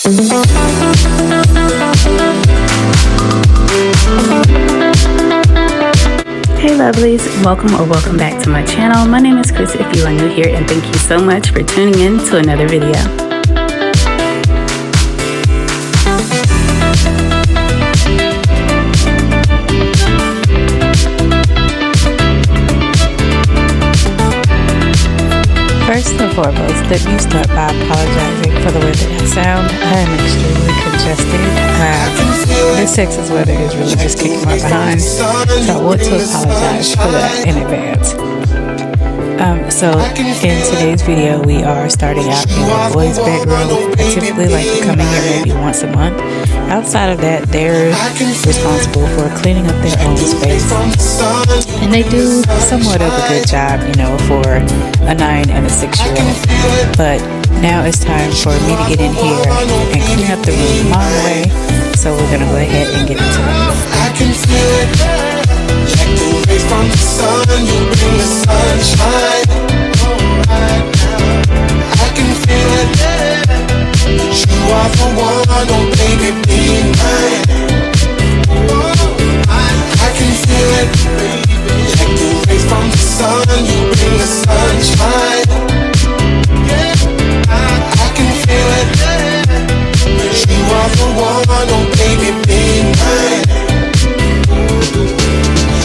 Hey lovelies, welcome back to my channel. My name is Chris if you are new here, and thank you so much for tuning in to another video. First and foremost, let me start by apologizing for the way that I sound. I am extremely congested. This Texas weather is really just kicking my behind, so I want to apologize for that in advance. So in today's video, we are starting out in the boys' bedroom. I typically like to come in here maybe once a month. Outside of that, they're responsible for cleaning up their own space, and they do somewhat of a good job, you know, for a 9 and a 6-year-old. But now it's time for me to get in here and clean up the room my way. So we're gonna go ahead and get into it. I can feel it, like the rays from the sun. You bring the sunshine. I can feel it, you are the one, oh baby, be mine. I can feel it, like the rays from the sun. You bring the sunshine. I can feel it, you are the one, oh baby, be mine.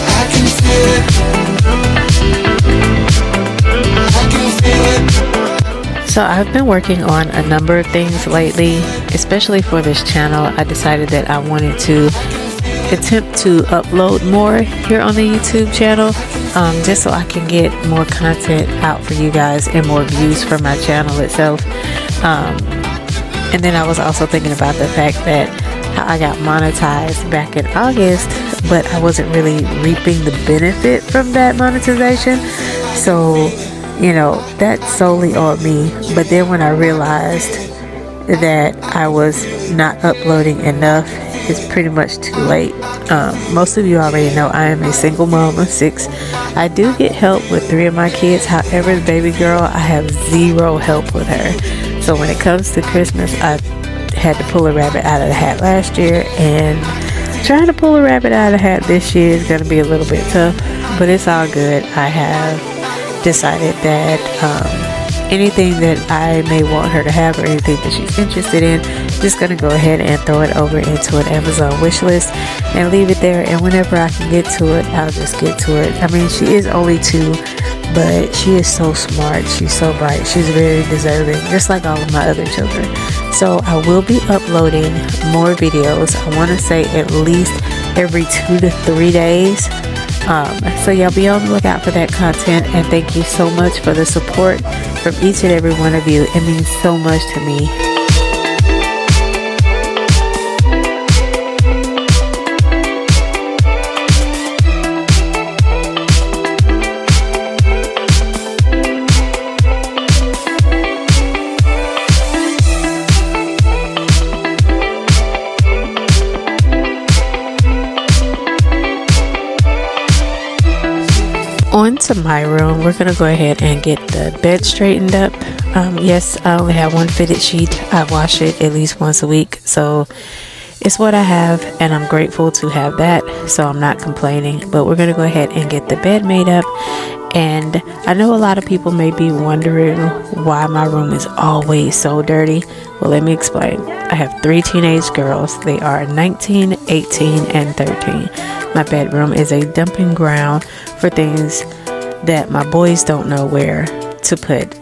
I can feel it, I can feel it. So I've been working on a number of things lately, especially for this channel. I decided that I wanted to attempt to upload more here on the YouTube channel, just so I can get more content out for you guys and more views for my channel itself. And then I was also thinking about the fact that how I got monetized back in August, but I wasn't really reaping the benefit from that monetization. So, you know, that's solely on me. But then when I realized that I was not uploading enough, it's pretty much too late. Most of you already know I am a single mom of 6. I do get help with 3 of my kids. However, the baby girl, I have zero help with her. So when it comes to Christmas, I had to pull a rabbit out of the hat last year, and trying to pull a rabbit out of the hat this year is going to be a little bit tough, but it's all good. I have decided that anything that I may want her to have or anything that she's interested in, just going to go ahead and throw it over into an Amazon wish list and leave it there, and whenever I can get to it, I'll just get to it. I mean, she is only 2, but she is so smart, she's so bright, she's very deserving, just like all of my other children. So I will be uploading more videos. I want to say at least every 2 to 3 days. So y'all be on the lookout for that content, and thank you so much for the support from each and every one of you. It means so much to me. On to my room. We're gonna go ahead and get the bed straightened up. Yes, I only have one fitted sheet. I wash it at least once a week, so it's what I have, and I'm grateful to have that, so I'm not complaining. But we're gonna go ahead and get the bed made up. And I know a lot of people may be wondering why my room is always so dirty. Well, let me explain. I have 3 teenage girls. They are 19, 18, and 13. My bedroom is a dumping ground for things that my boys don't know where to put.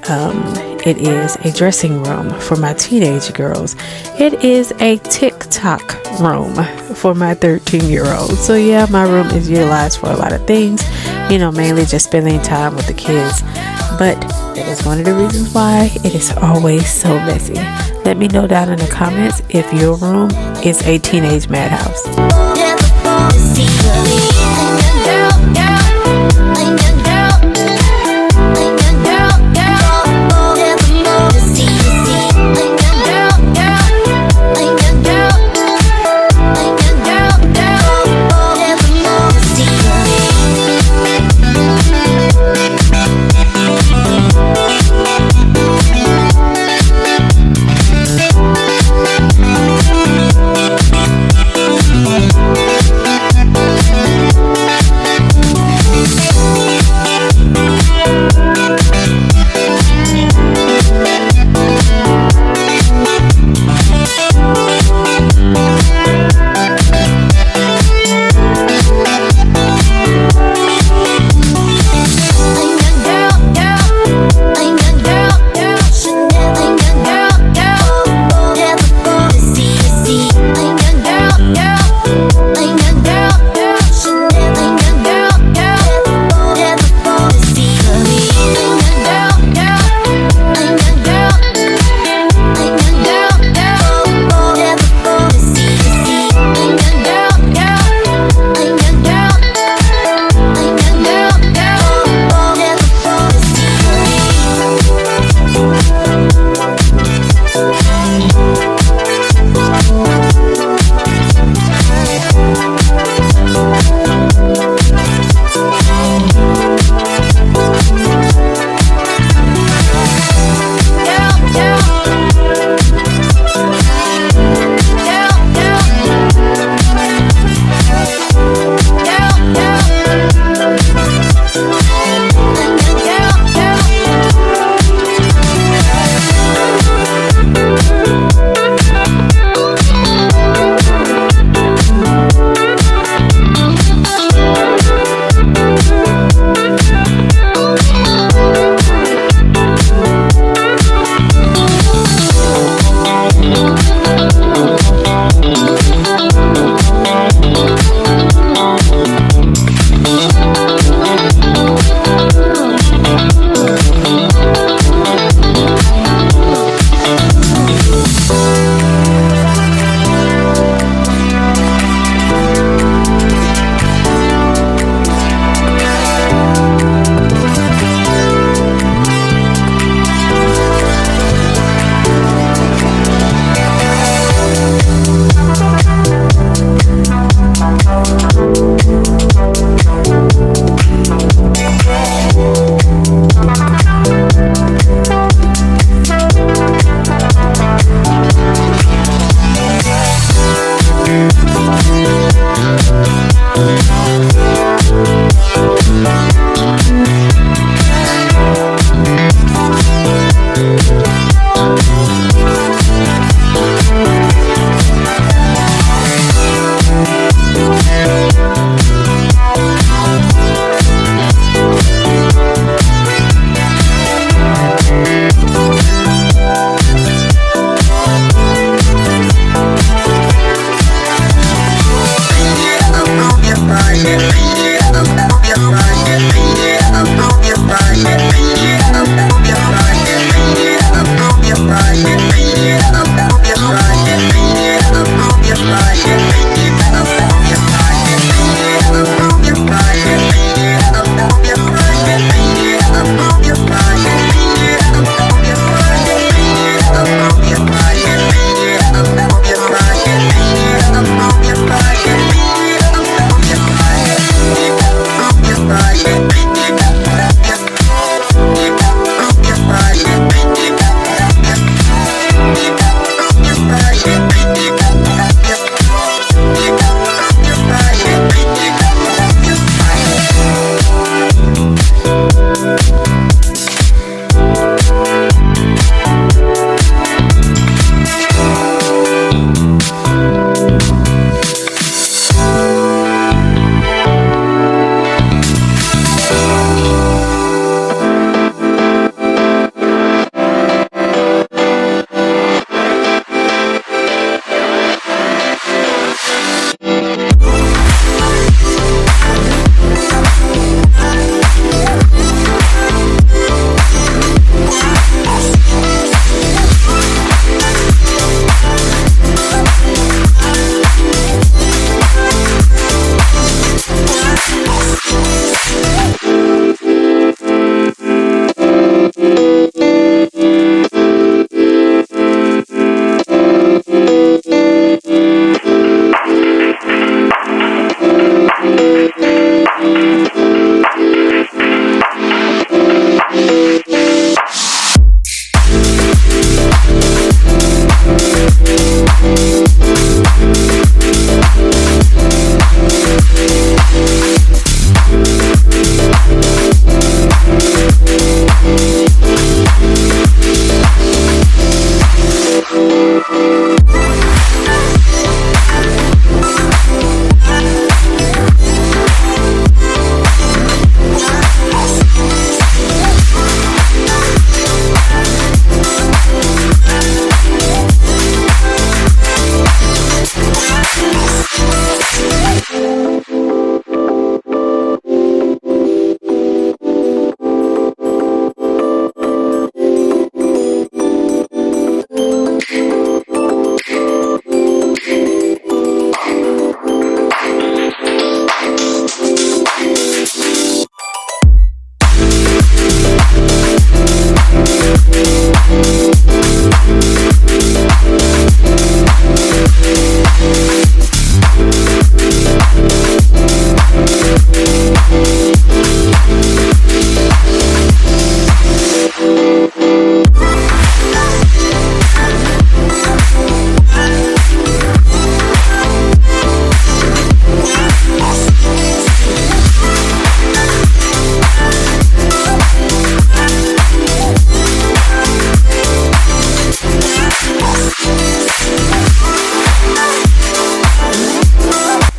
It is a dressing room for my teenage girls. It is a TikTok room for my 13-year-old. So yeah, my room is utilized for a lot of things, you know, mainly just spending time with the kids. But that is one of the reasons why it is always so messy. Let me know down in the comments if your room is a teenage madhouse.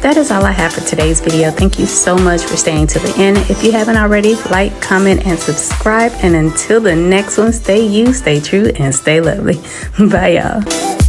that is all I have for today's video. Thank you so much for staying to the end. If you haven't already, like, comment, and subscribe. And until the next one, stay you, stay true, and stay lovely. Bye, y'all.